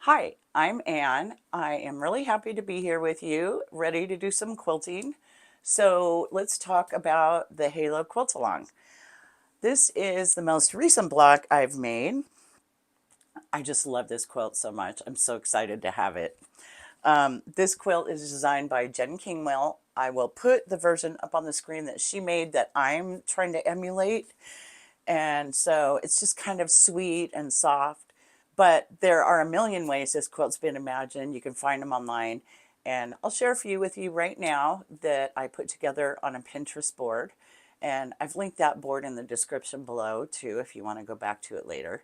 Hi, I'm Anne. I am really happy to be here with you, ready to do some quilting. So let's talk about the Halo Quilt Along. This is the most recent block I've made. I just love this quilt so much. I'm so excited to have it. This quilt is designed by Kingwell. I will put the version up on the screen that she made that I'm trying to emulate. And so it's just kind of sweet and soft. But there are a million ways this quilt's been imagined. You can find them online. And I'll share a few with you right now that I put together on a Pinterest board. And I've linked that board in the description below too, if you want to go back to it later.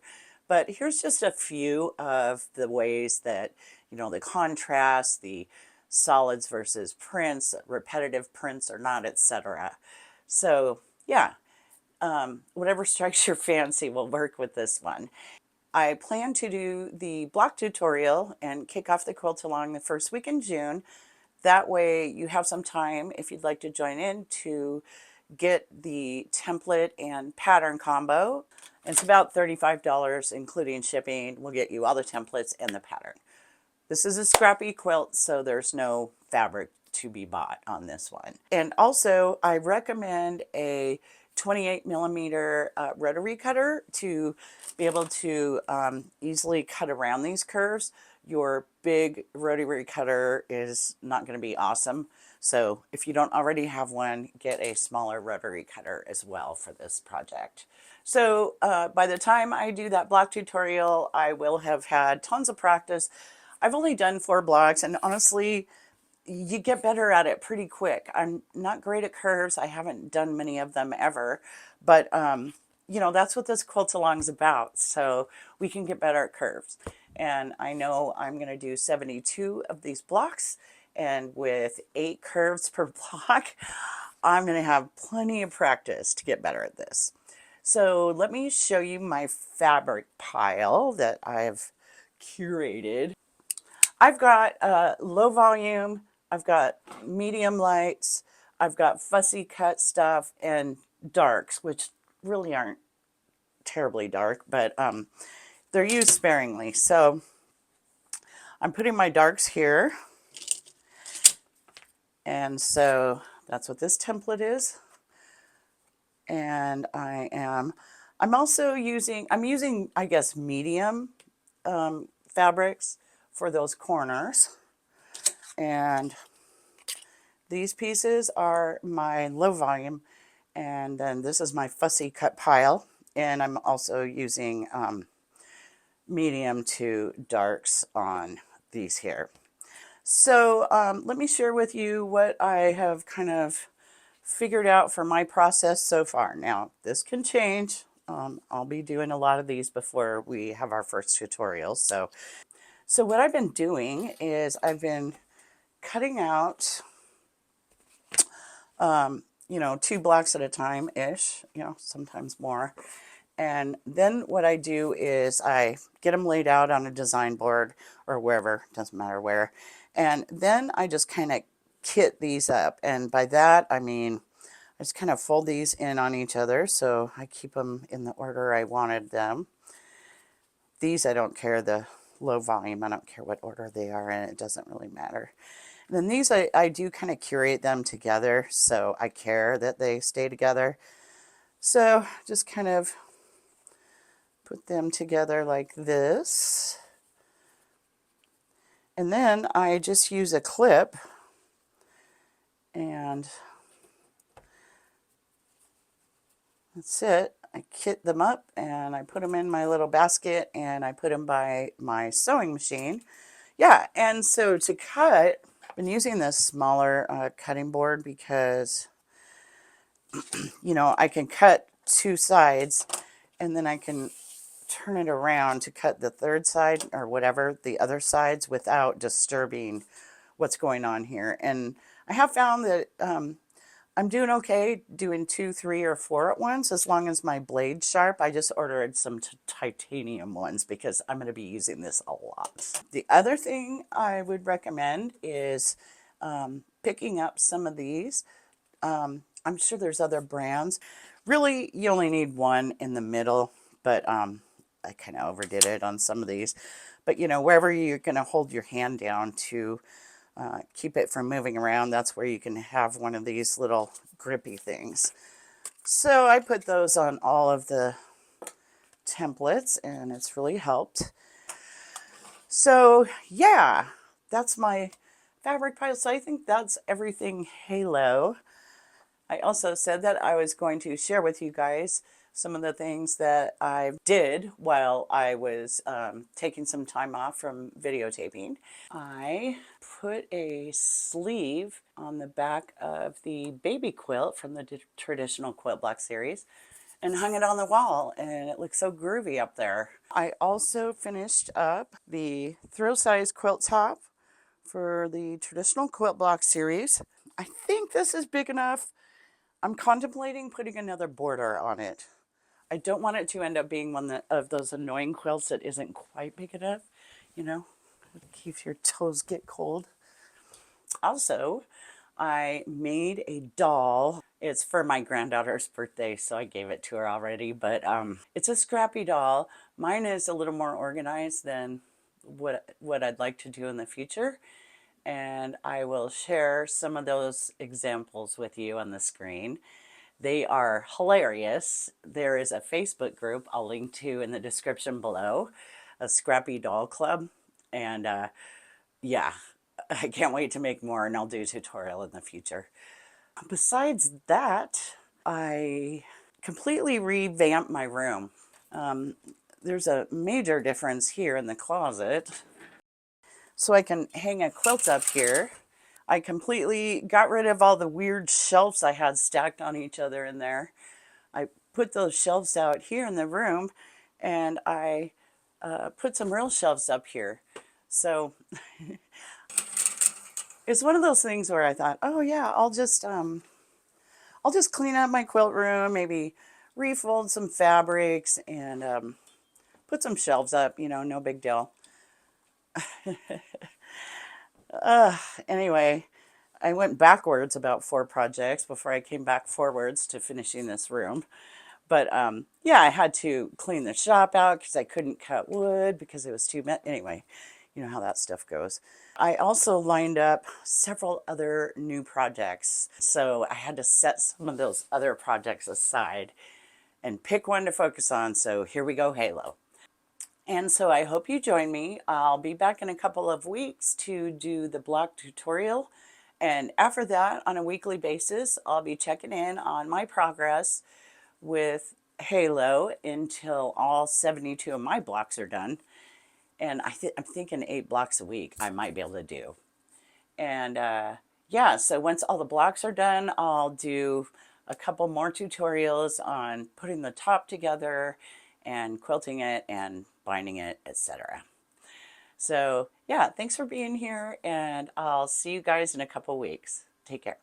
But here's just a few of the ways that, the contrast, the solids versus prints, repetitive prints or not, etc. So yeah, whatever strikes your fancy will work with this one. I plan to do the block tutorial and kick off the quilt along the first week in June. That way you have some time, if you'd like to join in, to get the template and pattern combo. It's about $35 including shipping. We'll get you all the templates and the pattern. This is a scrappy quilt, so there's no fabric to be bought on this one. And also I recommend a 28 millimeter rotary cutter to be able to easily cut around these curves. Your big rotary cutter is not going to be awesome. So if you don't already have one, get a smaller rotary cutter as well for this project. So by the time I do that block tutorial, I will have had tons of practice. I've only done 4 blocks, and honestly, you get better at it pretty quick. I'm not great at curves. I haven't done many of them ever, but that's what this quilt along is about. So we can get better at curves. And I know I'm going to do 72 of these blocks, and with 8 curves per block, I'm going to have plenty of practice to get better at this. So let me show you my fabric pile that I've curated. I've got low volume, I've got medium lights, I've got fussy cut stuff, and darks, which really aren't terribly dark, but they're used sparingly. So I'm putting my darks here. And so that's what this template is. And I'm also using, I guess, medium fabrics for those corners. And these pieces are my low volume, and then this is my fussy cut pile, and I'm also using medium to darks on these here. So let me share with you what I have kind of figured out for my process so far. Now, this can change. I'll be doing a lot of these before we have our first tutorial. So what I've been doing is I've been cutting out, 2 blocks at a time-ish, sometimes more. And then what I do is I get them laid out on a design board or wherever, doesn't matter where. And then I just kind of kit these up. And by that, I mean, I just kind of fold these in on each other. So I keep them in the order I wanted them. These, I don't care, the low volume, I don't care what order they are in, it doesn't really matter. And then these, I do kind of curate them together, so I care that they stay together. So just kind of put them together like this. And then I just use a clip and that's it. I kit them up and I put them in my little basket and I put them by my sewing machine. Yeah, and so to cut, I've been using this smaller cutting board because, I can cut 2 sides and then I can turn it around to cut the third side or whatever, the other sides, without disturbing what's going on here. And I have found that I'm doing okay doing 2, 3, or 4 at once as long as my blade's sharp. I just ordered some titanium ones because I'm going to be using this a lot. The other thing I would recommend is picking up some of these. I'm sure there's other brands. Really, you only need one in the middle, but I kind of overdid it on some of these. But you know, wherever you're going to hold your hand down to keep it from moving around, that's where you can have one of these little grippy things. So I put those on all of the templates and it's really helped. So yeah, that's my fabric pile. So I think that's everything Halo. I also said that I was going to share with you guys some of the things that I did while I was taking some time off from videotaping. I put a sleeve on the back of the baby quilt from the traditional quilt block series and hung it on the wall, and it looks so groovy up there. I also finished up the throw size quilt top for the traditional quilt block series. I think this is big enough. I'm contemplating putting another border on it. I don't want it to end up being one of those annoying quilts that isn't quite big enough, you know, it keeps your toes get cold. Also, I made a doll. It's for my granddaughter's birthday, so I gave it to her already, but it's a Scrappy doll. Mine is a little more organized than what I'd like to do in the future, and I will share some of those examples with you on the screen. They are hilarious. There is a Facebook group I'll link to in the description below, a Scrappy Doll Club, and yeah, I can't wait to make more, and I'll do a tutorial in the future. Besides that, I completely revamped my room. There's a major difference here in the closet. So I can hang a quilt up here. I completely got rid of all the weird shelves I had stacked on each other in there. I put those shelves out here in the room, and I put some real shelves up here. So it's one of those things where I thought, oh yeah, I'll just clean up my quilt room, maybe refold some fabrics and put some shelves up, you know, no big deal. Anyway, I went backwards about 4 projects before I came back forwards to finishing this room. But yeah, I had to clean the shop out because I couldn't cut wood because it was too much. Anyway, you know how that stuff goes. I also lined up several other new projects. So I had to set some of those other projects aside and pick one to focus on. So here we go, Halo. And so I hope you join me. I'll be back in a couple of weeks to do the block tutorial. And after that, on a weekly basis, I'll be checking in on my progress with Halo until all 72 of my blocks are done. And I'm thinking 8 blocks a week I might be able to do. And yeah, so once all the blocks are done, I'll do a couple more tutorials on putting the top together and quilting it and binding it, etc. So yeah, thanks for being here, and I'll see you guys in a couple weeks. Take care.